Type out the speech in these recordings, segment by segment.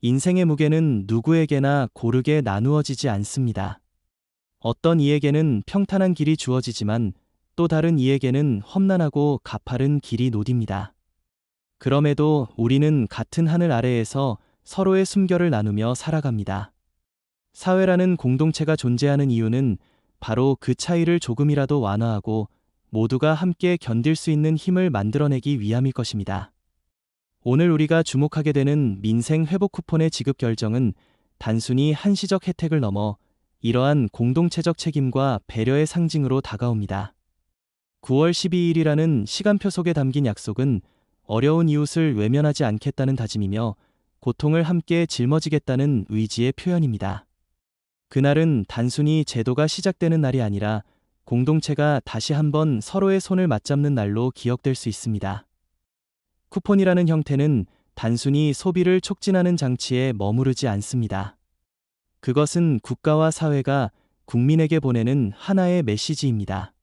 인생의 무게는 누구에게나 고르게 나누어지지 않습니다. 어떤 이에게는 평탄한 길이 주어지지만 또 다른 이에게는 험난하고 가파른 길이 노딥니다. 그럼에도 우리는 같은 하늘 아래에서 서로의 숨결을 나누며 살아갑니다. 사회라는 공동체가 존재하는 이유는 바로 그 차이를 조금이라도 완화하고 모두가 함께 견딜 수 있는 힘을 만들어내기 위함일 것입니다. 오늘 우리가 주목하게 되는 민생 회복 쿠폰의 지급 결정은 단순히 한시적 혜택을 넘어 이러한 공동체적 책임과 배려의 상징으로 다가옵니다. 9월 12일이라는 시간표 속에 담긴 약속은 어려운 이웃을 외면하지 않겠다는 다짐이며 고통을 함께 짊어지겠다는 의지의 표현입니다. 그날은 단순히 제도가 시작되는 날이 아니라 공동체가 다시 한번 서로의 손을 맞잡는 날로 기억될 수 있습니다. 쿠폰이라는 형태는 단순히 소비를 촉진하는 장치에 머무르지 않습니다. 그것은 국가와 사회가 국민에게 보내는 하나의 메시지입니다.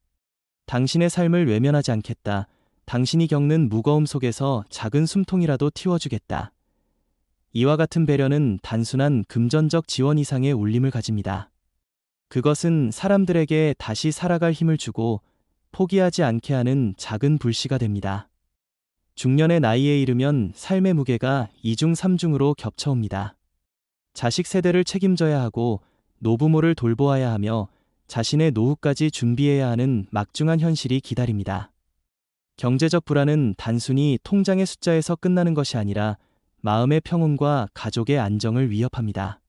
당신의 삶을 외면하지 않겠다. 당신이 겪는 무거움 속에서 작은 숨통이라도 틔워주겠다. 이와 같은 배려는 단순한 금전적 지원 이상의 울림을 가집니다. 그것은 사람들에게 다시 살아갈 힘을 주고 포기하지 않게 하는 작은 불씨가 됩니다. 중년의 나이에 이르면 삶의 무게가 이중삼중으로 겹쳐옵니다. 자식 세대를 책임져야 하고 노부모를 돌보아야 하며 자신의 노후까지 준비해야 하는 막중한 현실이 기다립니다. 경제적 불안은 단순히 통장의 숫자에서 끝나는 것이 아니라 마음의 평온과 가족의 안정을 위협합니다.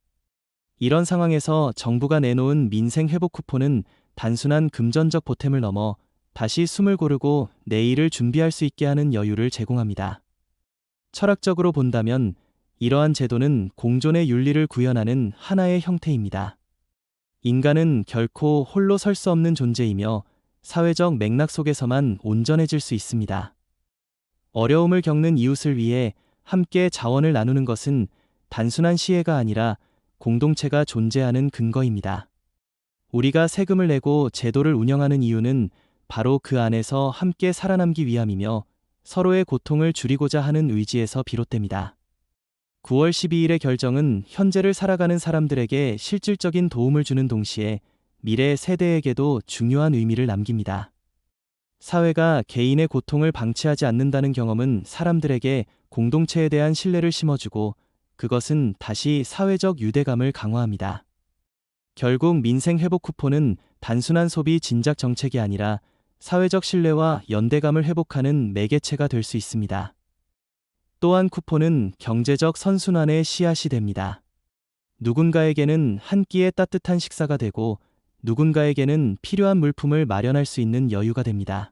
이런 상황에서 정부가 내놓은 민생 회복 쿠폰은 단순한 금전적 보탬을 넘어 다시 숨을 고르고 내일을 준비할 수 있게 하는 여유를 제공합니다. 철학적으로 본다면 이러한 제도는 공존의 윤리를 구현하는 하나의 형태입니다. 인간은 결코 홀로 설 수 없는 존재이며 사회적 맥락 속에서만 온전해질 수 있습니다. 어려움을 겪는 이웃을 위해 함께 자원을 나누는 것은 단순한 시혜가 아니라 공동체가 존재하는 근거입니다. 우리가 세금을 내고 제도를 운영하는 이유는 바로 그 안에서 함께 살아남기 위함이며 서로의 고통을 줄이고자 하는 의지에서 비롯됩니다. 9월 12일의 결정은 현재를 살아가는 사람들에게 실질적인 도움을 주는 동시에 미래 세대에게도 중요한 의미를 남깁니다. 사회가 개인의 고통을 방치하지 않는다는 경험은 사람들에게 공동체에 대한 신뢰를 심어주고 그것은 다시 사회적 유대감을 강화합니다. 결국 민생 회복 쿠폰은 단순한 소비 진작 정책이 아니라 사회적 신뢰와 연대감을 회복하는 매개체가 될 수 있습니다. 또한 쿠폰은 경제적 선순환의 씨앗이 됩니다. 누군가에게는 한 끼의 따뜻한 식사가 되고 누군가에게는 필요한 물품을 마련할 수 있는 여유가 됩니다.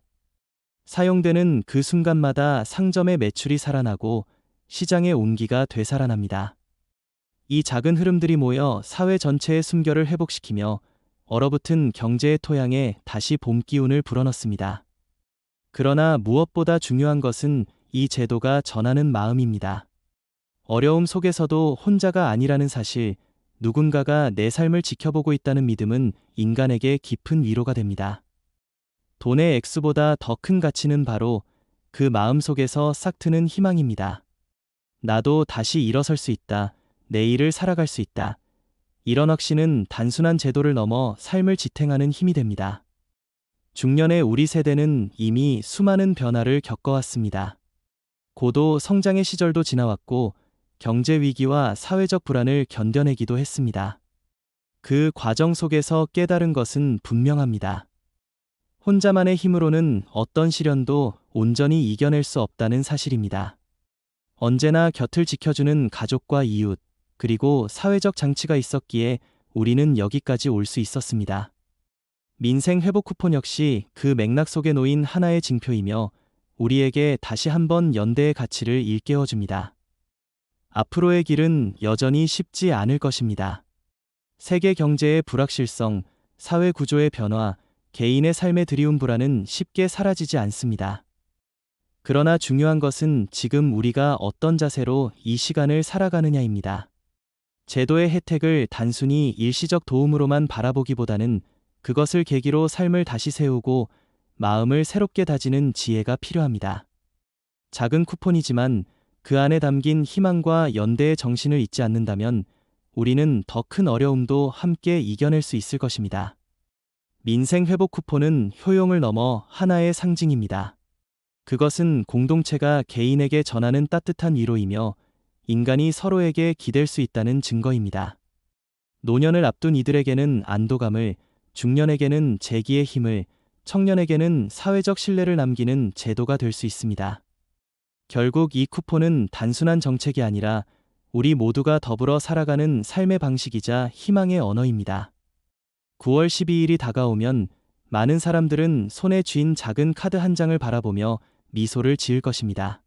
사용되는 그 순간마다 상점의 매출이 살아나고 시장의 온기가 되살아납니다. 이 작은 흐름들이 모여 사회 전체의 숨결을 회복시키며 얼어붙은 경제의 토양에 다시 봄 기운을 불어넣습니다. 그러나 무엇보다 중요한 것은 이 제도가 전하는 마음입니다. 어려움 속에서도 혼자가 아니라는 사실, 누군가가 내 삶을 지켜보고 있다는 믿음은 인간에게 깊은 위로가 됩니다. 돈의 액수보다 더 큰 가치는 바로 그 마음 속에서 싹트는 희망입니다. 나도 다시 일어설 수 있다. 내일을 살아갈 수 있다. 이런 확신은 단순한 제도를 넘어 삶을 지탱하는 힘이 됩니다. 중년의 우리 세대는 이미 수많은 변화를 겪어왔습니다. 고도 성장의 시절도 지나왔고 경제 위기와 사회적 불안을 견뎌내기도 했습니다. 그 과정 속에서 깨달은 것은 분명합니다. 혼자만의 힘으로는 어떤 시련도 온전히 이겨낼 수 없다는 사실입니다. 언제나 곁을 지켜주는 가족과 이웃, 그리고 사회적 장치가 있었기에 우리는 여기까지 올 수 있었습니다. 민생 회복 쿠폰 역시 그 맥락 속에 놓인 하나의 징표이며 우리에게 다시 한번 연대의 가치를 일깨워줍니다. 앞으로의 길은 여전히 쉽지 않을 것입니다. 세계 경제의 불확실성, 사회 구조의 변화, 개인의 삶의 드리운 불안은 쉽게 사라지지 않습니다. 그러나 중요한 것은 지금 우리가 어떤 자세로 이 시간을 살아가느냐입니다. 제도의 혜택을 단순히 일시적 도움으로만 바라보기보다는 그것을 계기로 삶을 다시 세우고 마음을 새롭게 다지는 지혜가 필요합니다. 작은 쿠폰이지만 그 안에 담긴 희망과 연대의 정신을 잊지 않는다면 우리는 더 큰 어려움도 함께 이겨낼 수 있을 것입니다. 민생 회복 쿠폰은 효용을 넘어 하나의 상징입니다. 그것은 공동체가 개인에게 전하는 따뜻한 위로이며 인간이 서로에게 기댈 수 있다는 증거입니다. 노년을 앞둔 이들에게는 안도감을, 중년에게는 재기의 힘을, 청년에게는 사회적 신뢰를 남기는 제도가 될 수 있습니다. 결국 이 쿠폰은 단순한 정책이 아니라 우리 모두가 더불어 살아가는 삶의 방식이자 희망의 언어입니다. 9월 12일이 다가오면 많은 사람들은 손에 쥔 작은 카드 한 장을 바라보며 미소를 지을 것입니다.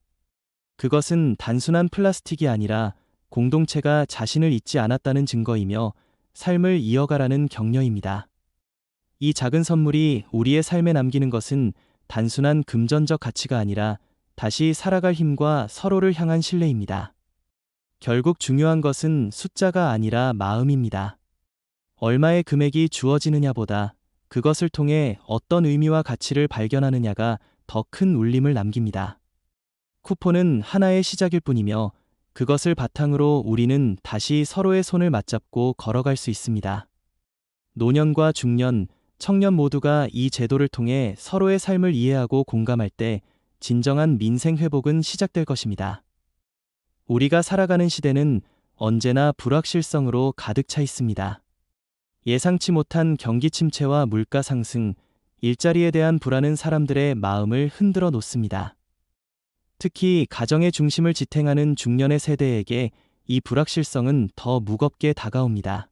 그것은 단순한 플라스틱이 아니라 공동체가 자신을 잊지 않았다는 증거이며 삶을 이어가라는 격려입니다. 이 작은 선물이 우리의 삶에 남기는 것은 단순한 금전적 가치가 아니라 다시 살아갈 힘과 서로를 향한 신뢰입니다. 결국 중요한 것은 숫자가 아니라 마음입니다. 얼마의 금액이 주어지느냐보다 그것을 통해 어떤 의미와 가치를 발견하느냐가 더 큰 울림을 남깁니다. 쿠폰은 하나의 시작일 뿐이며 그것을 바탕으로 우리는 다시 서로의 손을 맞잡고 걸어갈 수 있습니다. 노년과 중년, 청년 모두가 이 제도를 통해 서로의 삶을 이해하고 공감할 때 진정한 민생 회복은 시작될 것입니다. 우리가 살아가는 시대는 언제나 불확실성으로 가득 차 있습니다. 예상치 못한 경기 침체와 물가 상승, 일자리에 대한 불안은 사람들의 마음을 흔들어 놓습니다. 특히 가정의 중심을 지탱하는 중년의 세대에게 이 불확실성은 더 무겁게 다가옵니다.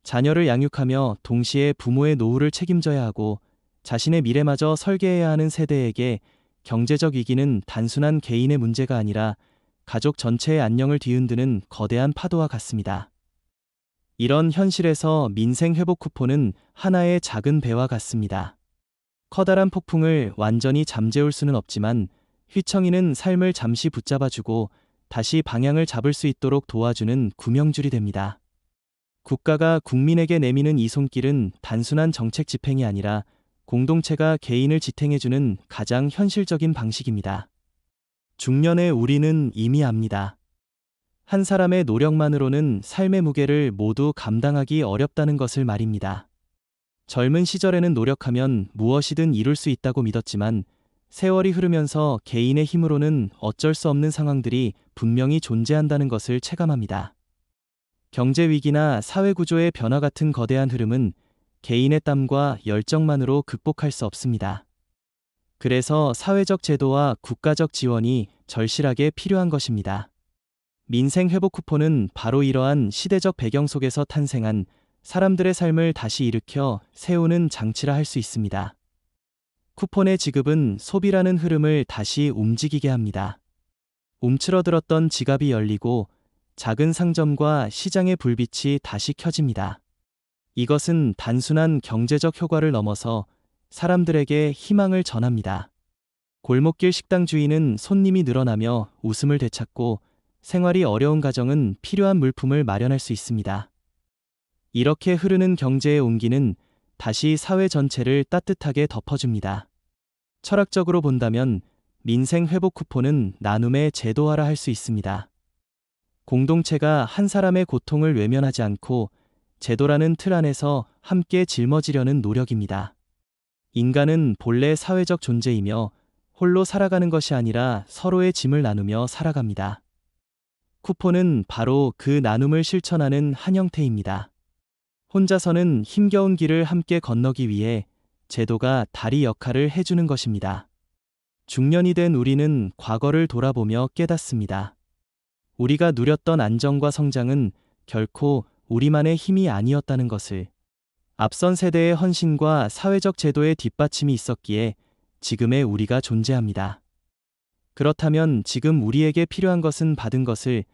자녀를 양육하며 동시에 부모의 노후를 책임져야 하고 자신의 미래마저 설계해야 하는 세대에게 경제적 위기는 단순한 개인의 문제가 아니라 가족 전체의 안녕을 뒤흔드는 거대한 파도와 같습니다. 이런 현실에서 민생 회복 쿠폰은 하나의 작은 배와 같습니다. 커다란 폭풍을 완전히 잠재울 수는 없지만 휘청이는 삶을 잠시 붙잡아주고 다시 방향을 잡을 수 있도록 도와주는 구명줄이 됩니다. 국가가 국민에게 내미는 이 손길은 단순한 정책 집행이 아니라 공동체가 개인을 지탱해주는 가장 현실적인 방식입니다. 중년의 우리는 이미 압니다. 한 사람의 노력만으로는 삶의 무게를 모두 감당하기 어렵다는 것을 말입니다. 젊은 시절에는 노력하면 무엇이든 이룰 수 있다고 믿었지만 세월이 흐르면서 개인의 힘으로는 어쩔 수 없는 상황들이 분명히 존재한다는 것을 체감합니다. 경제 위기나 사회 구조의 변화 같은 거대한 흐름은 개인의 땀과 열정만으로 극복할 수 없습니다. 그래서 사회적 제도와 국가적 지원이 절실하게 필요한 것입니다. 민생 회복 쿠폰은 바로 이러한 시대적 배경 속에서 탄생한 사람들의 삶을 다시 일으켜 세우는 장치라 할 수 있습니다. 쿠폰의 지급은 소비라는 흐름을 다시 움직이게 합니다. 움츠러들었던 지갑이 열리고 작은 상점과 시장의 불빛이 다시 켜집니다. 이것은 단순한 경제적 효과를 넘어서 사람들에게 희망을 전합니다. 골목길 식당 주인은 손님이 늘어나며 웃음을 되찾고 생활이 어려운 가정은 필요한 물품을 마련할 수 있습니다. 이렇게 흐르는 경제의 온기는 다시 사회 전체를 따뜻하게 덮어줍니다. 철학적으로 본다면 민생 회복 쿠폰은 나눔의 제도화라 할 수 있습니다. 공동체가 한 사람의 고통을 외면하지 않고 제도라는 틀 안에서 함께 짊어지려는 노력입니다. 인간은 본래 사회적 존재이며 홀로 살아가는 것이 아니라 서로의 짐을 나누며 살아갑니다. 쿠폰은 바로 그 나눔을 실천하는 한 형태입니다. 혼자서는 힘겨운 길을 함께 건너기 위해 제도가 다리 역할을 해주는 것입니다. 중년이 된 우리는 과거를 돌아보며 깨닫습니다. 우리가 누렸던 안정과 성장은 결코 우리만의 힘이 아니었다는 것을. 앞선 세대의 헌신과 사회적 제도의 뒷받침이 있었기에 지금의 우리가 존재합니다. 그렇다면 지금 우리에게 필요한 것은 받은 것을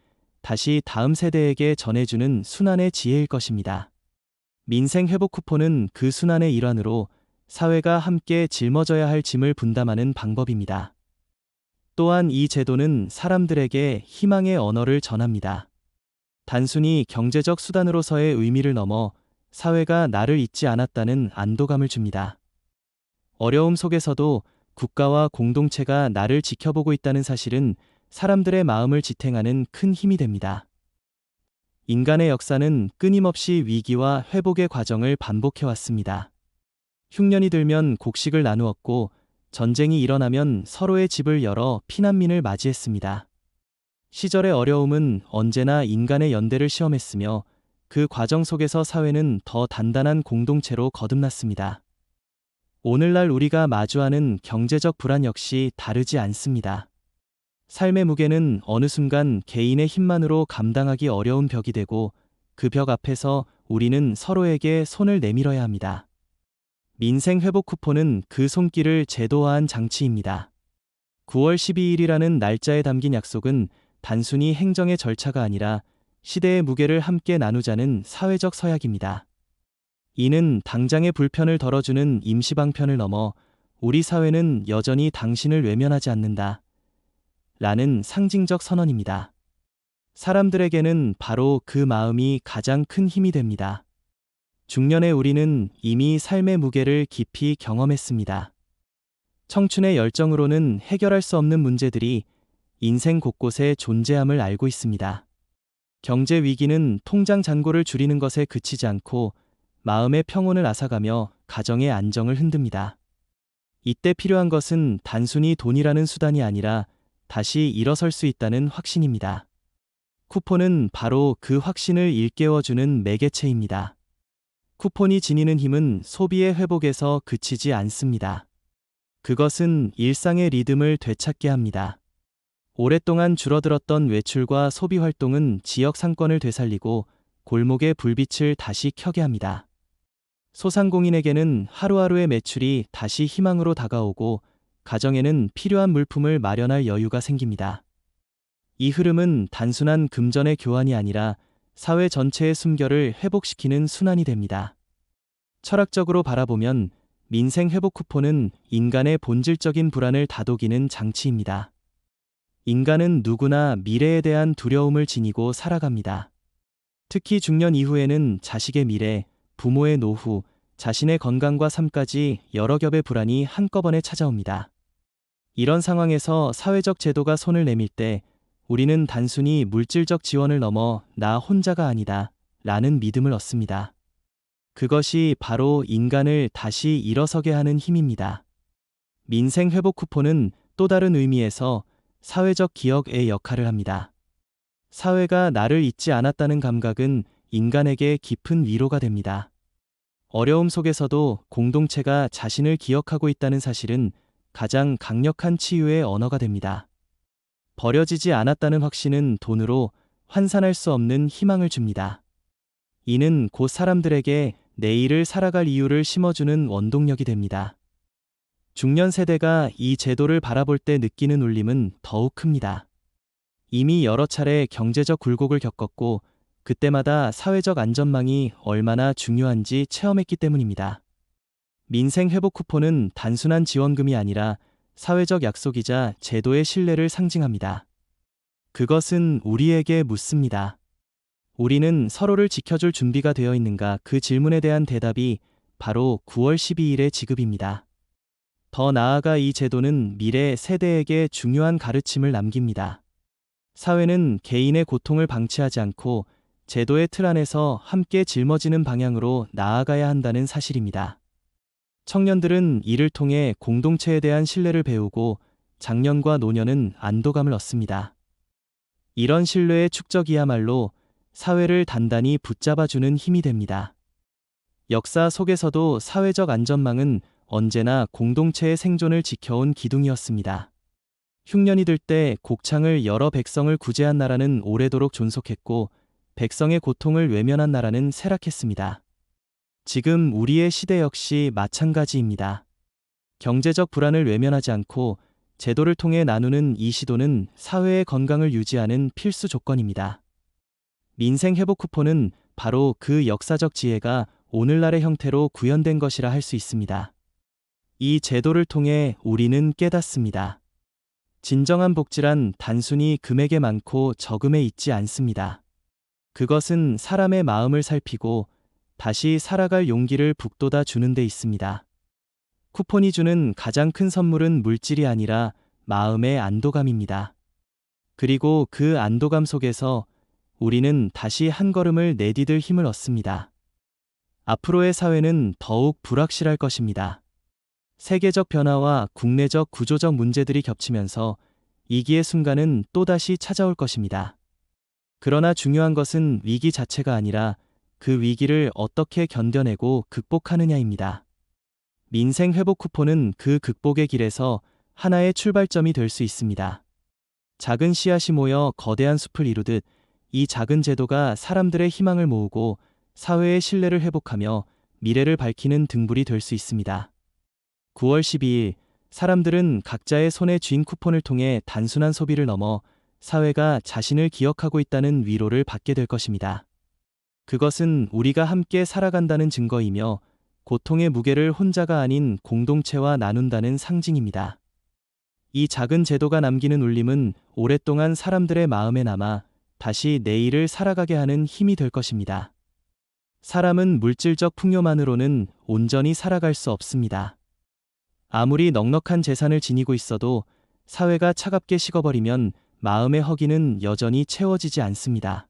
다시 다음 세대에게 전해주는 순환의 지혜일 것입니다. 민생 회복 쿠폰은 그 순환의 일환으로 사회가 함께 짊어져야 할 짐을 분담하는 방법입니다. 또한 이 제도는 사람들에게 희망의 언어를 전합니다. 단순히 경제적 수단으로서의 의미를 넘어 사회가 나를 잊지 않았다는 안도감을 줍니다. 어려움 속에서도 국가와 공동체가 나를 지켜보고 있다는 사실은 사람들의 마음을 지탱하는 큰 힘이 됩니다. 인간의 역사는 끊임없이 위기와 회복의 과정을 반복해왔습니다. 흉년이 들면 곡식을 나누었고, 전쟁이 일어나면 서로의 집을 열어 피난민을 맞이했습니다. 시절의 어려움은 언제나 인간의 연대를 시험했으며, 그 과정 속에서 사회는 더 단단한 공동체로 거듭났습니다. 오늘날 우리가 마주하는 경제적 불안 역시 다르지 않습니다. 삶의 무게는 어느 순간 개인의 힘만으로 감당하기 어려운 벽이 되고, 그 벽 앞에서 우리는 서로에게 손을 내밀어야 합니다. 민생 회복 쿠폰은 그 손길을 제도화한 장치입니다. 9월 12일이라는 날짜에 담긴 약속은 단순히 행정의 절차가 아니라 시대의 무게를 함께 나누자는 사회적 서약입니다. 이는 당장의 불편을 덜어주는 임시방편을 넘어 우리 사회는 여전히 당신을 외면하지 않는다 라는 상징적 선언입니다. 사람들에게는 바로 그 마음이 가장 큰 힘이 됩니다. 중년의 우리는 이미 삶의 무게를 깊이 경험했습니다. 청춘의 열정으로는 해결할 수 없는 문제들이 인생 곳곳에 존재함을 알고 있습니다. 경제 위기는 통장 잔고를 줄이는 것에 그치지 않고 마음의 평온을 앗아가며 가정의 안정을 흔듭니다. 이때 필요한 것은 단순히 돈이라는 수단이 아니라 다시 일어설 수 있다는 확신입니다. 쿠폰은 바로 그 확신을 일깨워주는 매개체입니다. 쿠폰이 지니는 힘은 소비의 회복에서 그치지 않습니다. 그것은 일상의 리듬을 되찾게 합니다. 오랫동안 줄어들었던 외출과 소비 활동은 지역 상권을 되살리고 골목의 불빛을 다시 켜게 합니다. 소상공인에게는 하루하루의 매출이 다시 희망으로 다가오고 가정에는 필요한 물품을 마련할 여유가 생깁니다. 이 흐름은 단순한 금전의 교환이 아니라 사회 전체의 숨결을 회복시키는 순환이 됩니다. 철학적으로 바라보면 민생 회복 쿠폰은 인간의 본질적인 불안을 다독이는 장치입니다. 인간은 누구나 미래에 대한 두려움을 지니고 살아갑니다. 특히 중년 이후에는 자식의 미래, 부모의 노후, 자신의 건강과 삶까지 여러 겹의 불안이 한꺼번에 찾아옵니다. 이런 상황에서 사회적 제도가 손을 내밀 때 우리는 단순히 물질적 지원을 넘어 나 혼자가 아니다 라는 믿음을 얻습니다. 그것이 바로 인간을 다시 일어서게 하는 힘입니다. 민생 회복 쿠폰은 또 다른 의미에서 사회적 기억의 역할을 합니다. 사회가 나를 잊지 않았다는 감각은 인간에게 깊은 위로가 됩니다. 어려움 속에서도 공동체가 자신을 기억하고 있다는 사실은 가장 강력한 치유의 언어가 됩니다. 버려지지 않았다는 확신은 돈으로 환산할 수 없는 희망을 줍니다. 이는 곧 사람들에게 내일을 살아갈 이유를 심어주는 원동력이 됩니다. 중년 세대가 이 제도를 바라볼 때 느끼는 울림은 더욱 큽니다. 이미 여러 차례 경제적 굴곡을 겪었고 그때마다 사회적 안전망이 얼마나 중요한지 체험했기 때문입니다. 민생 회복 쿠폰은 단순한 지원금이 아니라 사회적 약속이자 제도의 신뢰를 상징합니다. 그것은 우리에게 묻습니다. 우리는 서로를 지켜줄 준비가 되어 있는가? 그 질문에 대한 대답이 바로 9월 12일의 지급입니다. 더 나아가 이 제도는 미래 세대에게 중요한 가르침을 남깁니다. 사회는 개인의 고통을 방치하지 않고 제도의 틀 안에서 함께 짊어지는 방향으로 나아가야 한다는 사실입니다. 청년들은 이를 통해 공동체에 대한 신뢰를 배우고 장년과 노년은 안도감을 얻습니다. 이런 신뢰의 축적이야말로 사회를 단단히 붙잡아주는 힘이 됩니다. 역사 속에서도 사회적 안전망은 언제나 공동체의 생존을 지켜온 기둥이었습니다. 흉년이 들 때 곡창을 열어 백성을 구제한 나라는 오래도록 존속했고 백성의 고통을 외면한 나라는 쇠락했습니다. 지금 우리의 시대 역시 마찬가지입니다. 경제적 불안을 외면하지 않고 제도를 통해 나누는 이 시도는 사회의 건강을 유지하는 필수 조건입니다. 민생 회복 쿠폰은 바로 그 역사적 지혜가 오늘날의 형태로 구현된 것이라 할 수 있습니다. 이 제도를 통해 우리는 깨닫습니다. 진정한 복지란 단순히 금액에 많고 적음에 있지 않습니다. 그것은 사람의 마음을 살피고 다시 살아갈 용기를 북돋아 주는 데 있습니다. 쿠폰이 주는 가장 큰 선물은 물질이 아니라 마음의 안도감입니다. 그리고 그 안도감 속에서 우리는 다시 한 걸음을 내디딜 힘을 얻습니다. 앞으로의 사회는 더욱 불확실할 것입니다. 세계적 변화와 국내적 구조적 문제들이 겹치면서 위기의 순간은 또다시 찾아올 것입니다. 그러나 중요한 것은 위기 자체가 아니라 그 위기를 어떻게 견뎌내고 극복하느냐입니다. 민생 회복 쿠폰은 그 극복의 길에서 하나의 출발점이 될 수 있습니다. 작은 씨앗이 모여 거대한 숲을 이루듯 이 작은 제도가 사람들의 희망을 모으고 사회의 신뢰를 회복하며 미래를 밝히는 등불이 될 수 있습니다. 9월 12일, 사람들은 각자의 손에 쥔 쿠폰을 통해 단순한 소비를 넘어 사회가 자신을 기억하고 있다는 위로를 받게 될 것입니다. 그것은 우리가 함께 살아간다는 증거이며 고통의 무게를 혼자가 아닌 공동체와 나눈다는 상징입니다. 이 작은 제도가 남기는 울림은 오랫동안 사람들의 마음에 남아 다시 내일을 살아가게 하는 힘이 될 것입니다. 사람은 물질적 풍요만으로는 온전히 살아갈 수 없습니다. 아무리 넉넉한 재산을 지니고 있어도 사회가 차갑게 식어버리면 마음의 허기는 여전히 채워지지 않습니다.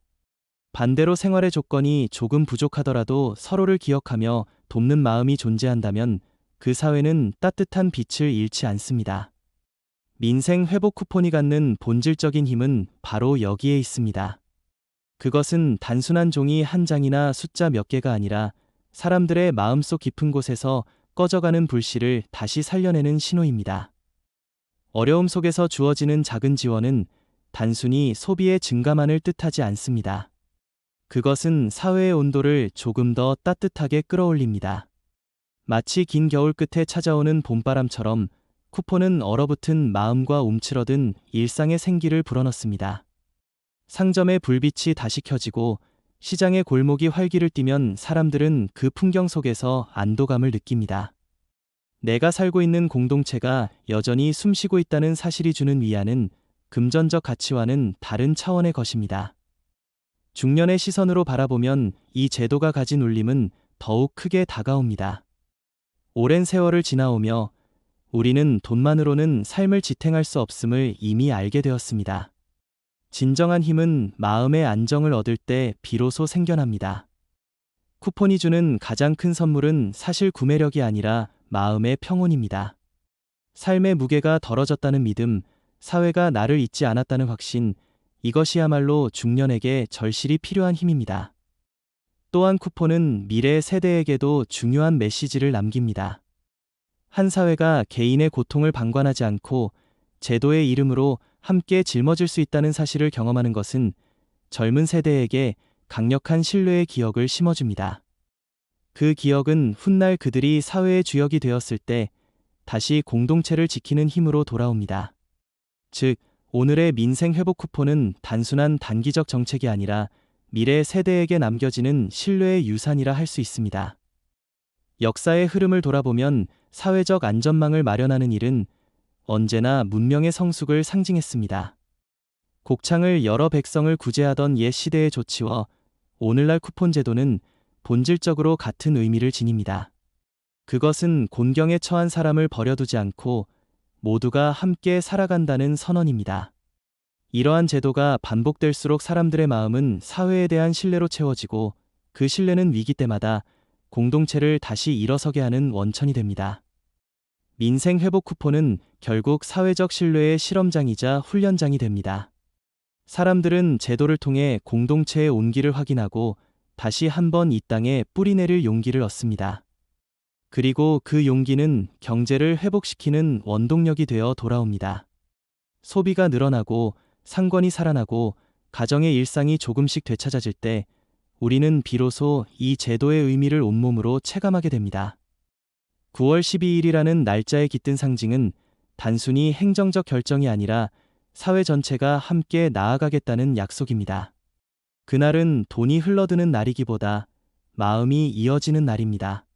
반대로 생활의 조건이 조금 부족하더라도 서로를 기억하며 돕는 마음이 존재한다면 그 사회는 따뜻한 빛을 잃지 않습니다. 민생 회복 쿠폰이 갖는 본질적인 힘은 바로 여기에 있습니다. 그것은 단순한 종이 한 장이나 숫자 몇 개가 아니라 사람들의 마음속 깊은 곳에서 꺼져가는 불씨를 다시 살려내는 신호입니다. 어려움 속에서 주어지는 작은 지원은 단순히 소비의 증가만을 뜻하지 않습니다. 그것은 사회의 온도를 조금 더 따뜻하게 끌어올립니다. 마치 긴 겨울 끝에 찾아오는 봄바람처럼 쿠폰은 얼어붙은 마음과 움츠러든 일상의 생기를 불어넣습니다. 상점의 불빛이 다시 켜지고 시장의 골목이 활기를 띠면 사람들은 그 풍경 속에서 안도감을 느낍니다. 내가 살고 있는 공동체가 여전히 숨쉬고 있다는 사실이 주는 위안은 금전적 가치와는 다른 차원의 것입니다. 중년의 시선으로 바라보면 이 제도가 가진 울림은 더욱 크게 다가옵니다. 오랜 세월을 지나오며 우리는 돈만으로는 삶을 지탱할 수 없음을 이미 알게 되었습니다. 진정한 힘은 마음의 안정을 얻을 때 비로소 생겨납니다. 쿠폰이 주는 가장 큰 선물은 사실 구매력이 아니라 마음의 평온입니다. 삶의 무게가 덜어졌다는 믿음, 사회가 나를 잊지 않았다는 확신, 이것이야말로 중년에게 절실히 필요한 힘입니다. 또한 쿠폰은 미래 세대에게도 중요한 메시지를 남깁니다. 한 사회가 개인의 고통을 방관하지 않고 제도의 이름으로 함께 짊어질 수 있다는 사실을 경험하는 것은 젊은 세대에게 강력한 신뢰의 기억을 심어줍니다. 그 기억은 훗날 그들이 사회의 주역이 되었을 때 다시 공동체를 지키는 힘으로 돌아옵니다. 즉, 오늘의 민생 회복 쿠폰은 단순한 단기적 정책이 아니라 미래 세대에게 남겨지는 신뢰의 유산이라 할 수 있습니다. 역사의 흐름을 돌아보면 사회적 안전망을 마련하는 일은 언제나 문명의 성숙을 상징했습니다. 곡창을 열어 백성을 구제하던 옛 시대의 조치와 오늘날 쿠폰 제도는 본질적으로 같은 의미를 지닙니다. 그것은 곤경에 처한 사람을 버려두지 않고 모두가 함께 살아간다는 선언입니다. 이러한 제도가 반복될수록 사람들의 마음은 사회에 대한 신뢰로 채워지고 그 신뢰는 위기 때마다 공동체를 다시 일어서게 하는 원천이 됩니다. 민생 회복 쿠폰은 결국 사회적 신뢰의 실험장이자 훈련장이 됩니다. 사람들은 제도를 통해 공동체의 온기를 확인하고 다시 한번 이 땅에 뿌리내릴 용기를 얻습니다. 그리고 그 용기는 경제를 회복시키는 원동력이 되어 돌아옵니다. 소비가 늘어나고 상권이 살아나고 가정의 일상이 조금씩 되찾아질 때 우리는 비로소 이 제도의 의미를 온몸으로 체감하게 됩니다. 9월 12일이라는 날짜의 깃든 상징은 단순히 행정적 결정이 아니라 사회 전체가 함께 나아가겠다는 약속입니다. 그날은 돈이 흘러드는 날이기보다 마음이 이어지는 날입니다.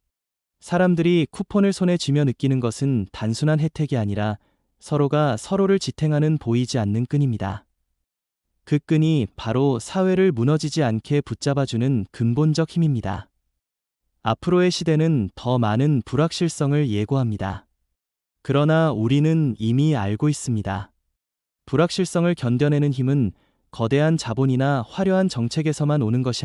사람들이 쿠폰을 손에 쥐며 느끼는 것은 단순한 혜택이 아니라 서로가 서로를 지탱하는 보이지 않는 끈입니다. 그 끈이 바로 사회를 무너지지 않게 붙잡아주는 근본적 힘입니다. 앞으로의 시대는 더 많은 불확실성을 예고합니다. 그러나 우리는 이미 알고 있습니다. 불확실성을 견뎌내는 힘은 거대한 자본이나 화려한 정책에서만 오는 것이